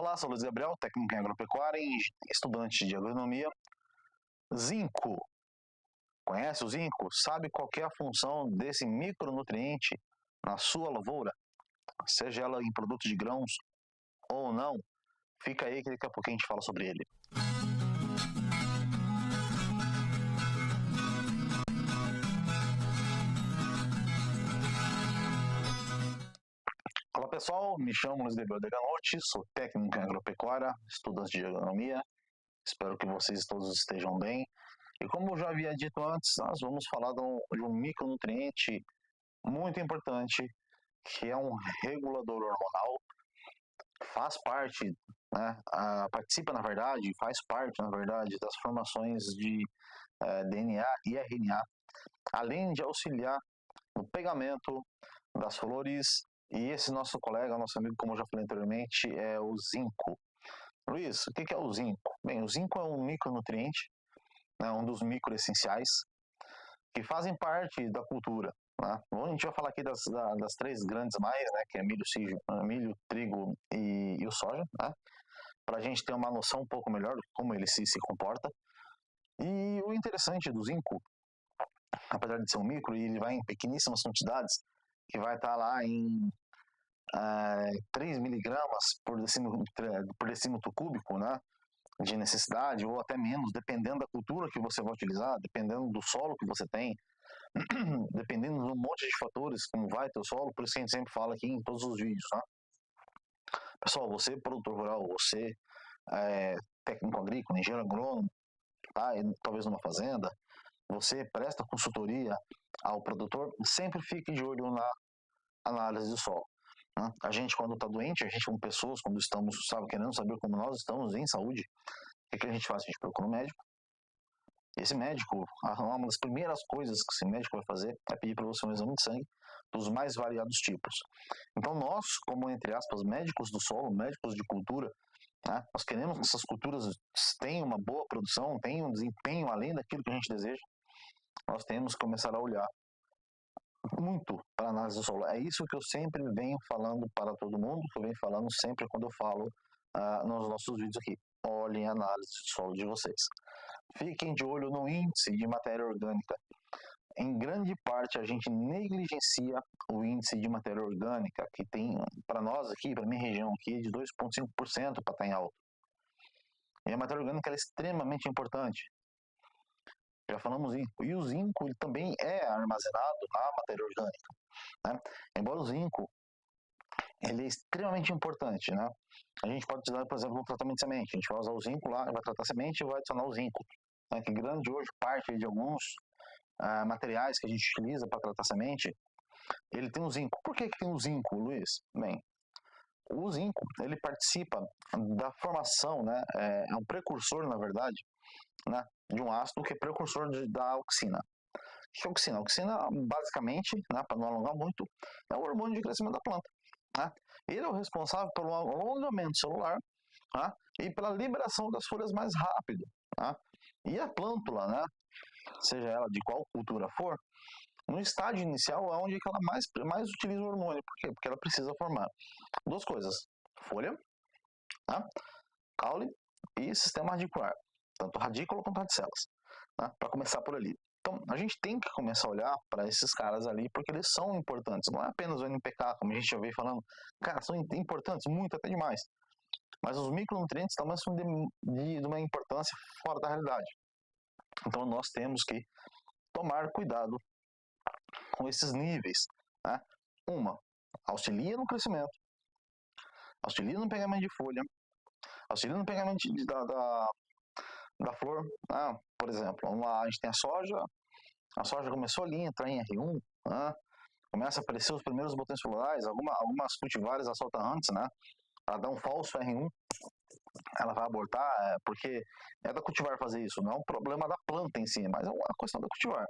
Olá, sou Luiz Gabriel, técnico em agropecuária e estudante de agronomia. Zinco. Conhece o zinco? Sabe qual que é a função desse micronutriente na sua lavoura? Seja ela em produto de grãos ou não, fica aí que daqui a pouco a gente fala sobre ele. Olá pessoal, me chamo Luiz Gabriel Deganotti, sou técnico em agropecuária, estudante de agronomia. Espero que vocês todos estejam bem. E como eu já havia dito antes, nós vamos falar de um micronutriente muito importante, que é um regulador hormonal, faz parte, né, participa na verdade, faz parte na verdade das formações de DNA e RNA, além de auxiliar no pegamento das flores. E esse nosso colega, nosso amigo, como eu já falei anteriormente, é o zinco. Luiz, o que é o zinco? Bem, o zinco é um micronutriente, né, um dos microessenciais, que fazem parte da cultura. Né? Bom, a gente vai falar aqui das três grandes mais, né, que é milho, trigo e o soja, né? Para a gente ter uma noção um pouco melhor de como ele se comporta. E o interessante do zinco, apesar de ser um micro, ele vai em pequeníssimas quantidades, que vai estar lá em 3 miligramas por decímetro cúbico, né, de necessidade, ou até menos, dependendo da cultura que você vai utilizar, dependendo do solo que você tem, dependendo de um monte de fatores, como vai ter o solo, por isso que a gente sempre fala aqui em todos os vídeos, né? Pessoal, você produtor rural, você técnico agrícola, engenheiro agrônomo, tá? E talvez numa fazenda, você presta consultoria ao produtor, sempre fique de olho na análise do solo. Né? A gente, quando está doente, a gente como pessoas, quando estamos, querendo saber como nós estamos em saúde, o que a gente faz? A gente procura um médico. Esse médico, uma das primeiras coisas que esse médico vai fazer é pedir para você um exame de sangue dos mais variados tipos. Então nós, como entre aspas, médicos do solo, médicos de cultura, né, nós queremos que essas culturas tenham uma boa produção, tenham um desempenho além daquilo que a gente deseja. Nós temos que começar a olhar muito para a análise do solo. É isso que eu sempre venho falando para todo mundo, que eu venho falando sempre quando eu falo nos nossos vídeos aqui. Olhem a análise do solo de vocês. Fiquem de olho no índice de matéria orgânica. Em grande parte, a gente negligencia o índice de matéria orgânica, que tem, para nós aqui, para minha região aqui, de 2,5% para estar em alto. E a matéria orgânica é extremamente importante. Já falamos zinco. E o zinco ele também é armazenado na matéria orgânica. Né? Embora o zinco ele é extremamente importante, né? A gente pode utilizar, por exemplo, no tratamento de semente. A gente vai usar o zinco lá, vai tratar a semente e vai adicionar o zinco. Né? Que grande hoje parte de alguns materiais que a gente utiliza para tratar a semente, ele tem o zinco. Por que tem o zinco, Luiz? Bem, o zinco ele participa da formação, né? É um precursor, na verdade, né, de um ácido que é precursor da auxina. O que é auxina? A auxina, basicamente, né, para não alongar muito, é o hormônio de crescimento da planta. Né? Ele é o responsável pelo alongamento celular, né, e pela liberação das folhas mais rápido. Né? E a plântula, né, seja ela de qual cultura for, no estágio inicial é onde ela mais utiliza o hormônio. Por quê? Porque ela precisa formar duas coisas: folha, né, caule e sistema radicular, tanto radículo quanto radicelas, né, para começar por ali. Então, a gente tem que começar a olhar para esses caras ali, porque eles são importantes. Não é apenas o NPK, como a gente já veio falando. Cara, são importantes, muito, até demais. Mas os micronutrientes também são de uma importância fora da realidade. Então, nós temos que tomar cuidado com esses níveis. Né? Auxilia no crescimento, auxilia no pegamento de folha, auxilia no pegamento da flor. Por exemplo, vamos lá, a gente tem a soja começou ali a entrar em R1, né? Começa a aparecer os primeiros botões florais, algumas cultivares a solta antes, né? Ela dá um falso R1, ela vai abortar, porque é da cultivar fazer isso, não é um problema da planta em si, mas é uma questão da cultivar.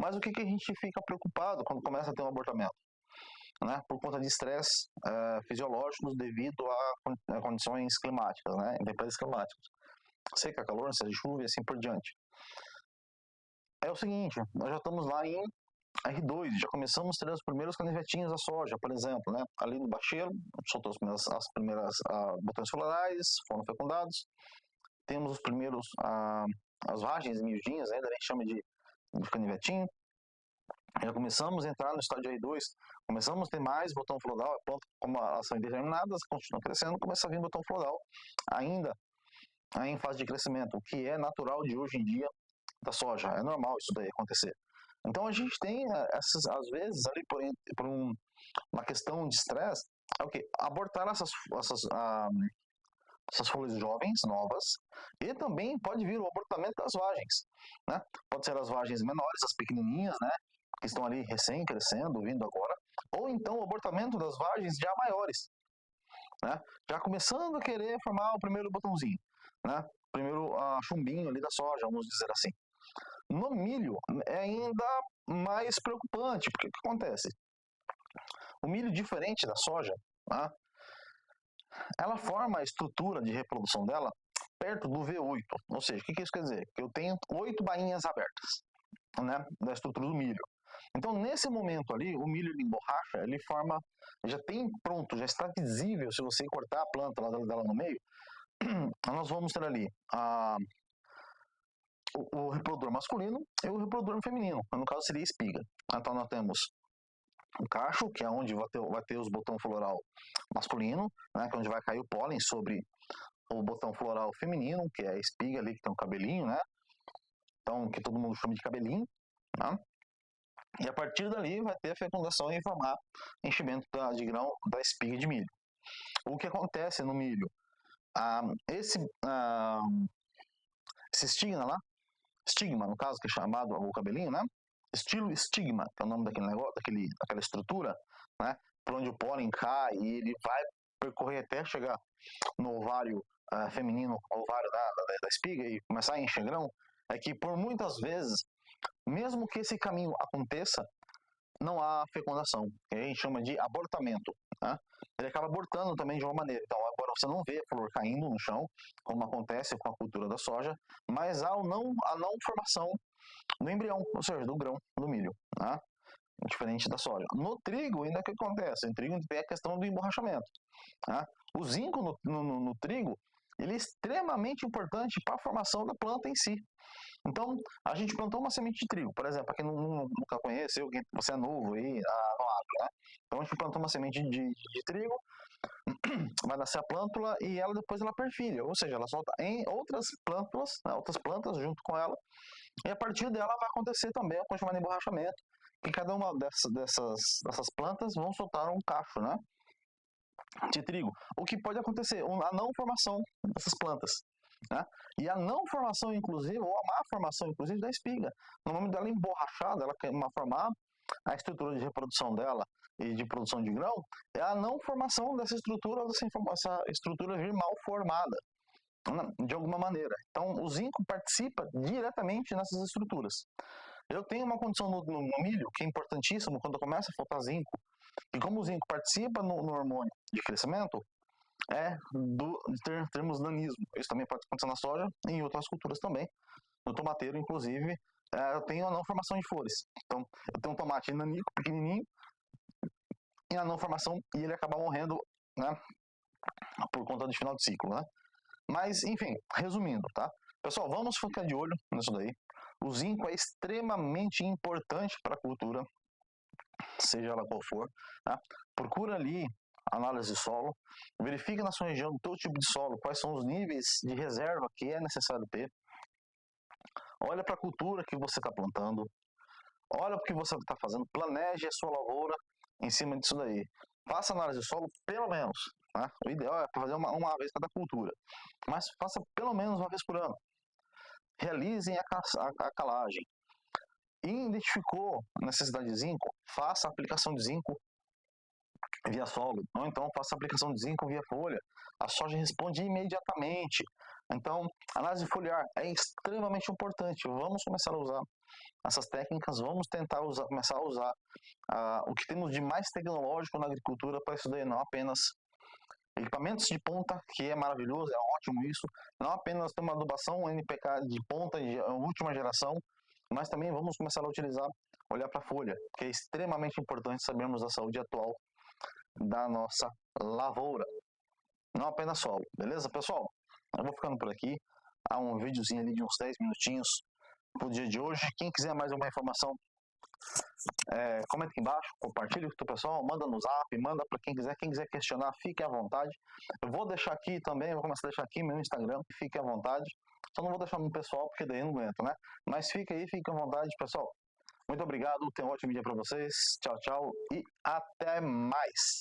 Mas o que a gente fica preocupado quando começa a ter um abortamento? Né? Por conta de estresse fisiológicos devido a condições climáticas, né? Intempéries climáticas. Seca, calor, chuva e assim por diante. É o seguinte, nós já estamos lá em R2, já começamos a ter os primeiros canivetinhos da soja, por exemplo, né? Ali no bacheiro, soltou as primeiras botões florais, foram fecundados. Temos os primeiros, as vagens miudinhas, ainda a gente chama de canivetinho. Já começamos a entrar no estádio R2, começamos a ter mais botão floral, como elas são indeterminadas, continuam crescendo, começa a vir botão floral, ainda em fase de crescimento, o que é natural de hoje em dia da soja, é normal isso daí acontecer. Então a gente tem, às vezes, ali por uma questão de estresse, é o que? Abortar essas folhas jovens, novas, e também pode vir o abortamento das vagens, né? Pode ser as vagens menores, as pequenininhas, né? Que estão ali recém crescendo, vindo agora, ou então o abortamento das vagens já maiores, né? Já começando a querer formar o primeiro botãozinho, né? Primeiro chumbinho ali da soja, vamos dizer assim. No milho é ainda mais preocupante, porque o que acontece? O milho, diferente da soja, né? Ela forma a estrutura de reprodução dela perto do V8, ou seja, o que isso quer dizer? Que eu tenho 8 bainhas abertas, né, da estrutura do milho. Então, nesse momento ali, o milho em borracha, ele forma, já tem pronto, já está visível, se você cortar a planta dela no meio, nós vamos ter ali o reprodutor masculino e o reprodutor feminino, no caso seria a espiga. Então, nós temos o cacho, que é onde vai ter os botão floral masculino, né, que é onde vai cair o pólen sobre o botão floral feminino, que é a espiga ali, que tem um cabelinho, né? Então, que todo mundo chama de cabelinho, né? E a partir dali vai ter a fecundação e formar enchimento de grão da espiga de milho. O que acontece no milho? Esse estigma lá, estigma no caso, que é chamado o cabelinho, né? Estilo estigma, que é o nome daquele negócio, daquela estrutura, né? Por onde o pólen cai e ele vai percorrer até chegar no ovário feminino, ovário da espiga e começar a encher grão, é que por muitas vezes, mesmo que esse caminho aconteça, não há fecundação, que a gente chama de abortamento, né? Ele acaba abortando também de uma maneira. Então, agora você não vê a flor caindo no chão, como acontece com a cultura da soja, mas há a não formação do embrião, ou seja, do grão, do milho, né? Diferente da soja. No trigo, ainda o que acontece? No trigo tem a questão do emborrachamento. Né? O zinco no trigo, ele é extremamente importante para a formação da planta em si. Então, a gente plantou uma semente de trigo, por exemplo, para quem nunca conhece, você é novo aí no agro, né? Então, a gente plantou uma semente de trigo, vai nascer a plântula e ela depois ela perfilha, ou seja, ela solta em outras plântulas, né, outras plantas junto com ela, e a partir dela vai acontecer também o chamado emborrachamento, que cada uma dessas plantas vão soltar um cacho, né, de trigo. O que pode acontecer? A não formação dessas plantas, né? E a não formação, inclusive, ou a má formação, inclusive, da espiga. No momento dela emborrachada, ela quer formar a estrutura de reprodução dela e de produção de grão, é a não formação dessa estrutura, essa estrutura vir mal formada, de alguma maneira. Então, o zinco participa diretamente nessas estruturas. Eu tenho uma condição no milho que é importantíssimo quando começa a faltar zinco, e como o zinco participa no hormônio de crescimento, de termos nanismo. Isso também pode acontecer na soja e em outras culturas também. No tomateiro, inclusive, eu tenho a não formação de flores. Então, eu tenho um tomate nanico, pequenininho, e a não formação, e ele acaba morrendo, né, por conta do final de ciclo, né? Mas, enfim, resumindo, tá? Pessoal, vamos ficar de olho nisso daí. O zinco é extremamente importante para a cultura, seja ela qual for, tá? Procura ali análise de solo, verifique na sua região, do teu tipo de solo, quais são os níveis de reserva que é necessário ter. Olha para a cultura que você está plantando, olha o que você está fazendo, planeje a sua lavoura em cima disso daí. Faça análise de solo pelo menos, né? O ideal é fazer uma vez cada cultura, mas faça pelo menos uma vez por ano. Realizem a calagem. Identificou a necessidade de zinco, faça a aplicação de zinco via solo, ou então faça a aplicação de zinco via folha. A soja responde imediatamente. Então, análise foliar é extremamente importante. Vamos começar a usar essas técnicas, vamos tentar começar a usar o que temos de mais tecnológico na agricultura para isso daí, não apenas equipamentos de ponta, que é maravilhoso, é ótimo isso, não apenas ter uma adubação NPK de ponta de última geração, mas também vamos começar a utilizar olhar para a folha, que é extremamente importante sabermos a saúde atual da nossa lavoura, não apenas solo, beleza, pessoal? Eu vou ficando por aqui. Há um videozinho ali de uns 10 minutinhos pro dia de hoje. Quem quiser mais alguma informação, comenta aqui embaixo, compartilha com o pessoal, manda no zap, manda para quem quiser questionar, fique à vontade. Eu vou deixar aqui também, vou começar a deixar aqui meu Instagram, fique à vontade. Só não vou deixar no pessoal, porque daí eu não aguento, né? Mas fica aí, fique à vontade, pessoal. Muito obrigado, tenha um ótimo dia para vocês. Tchau, tchau e até mais.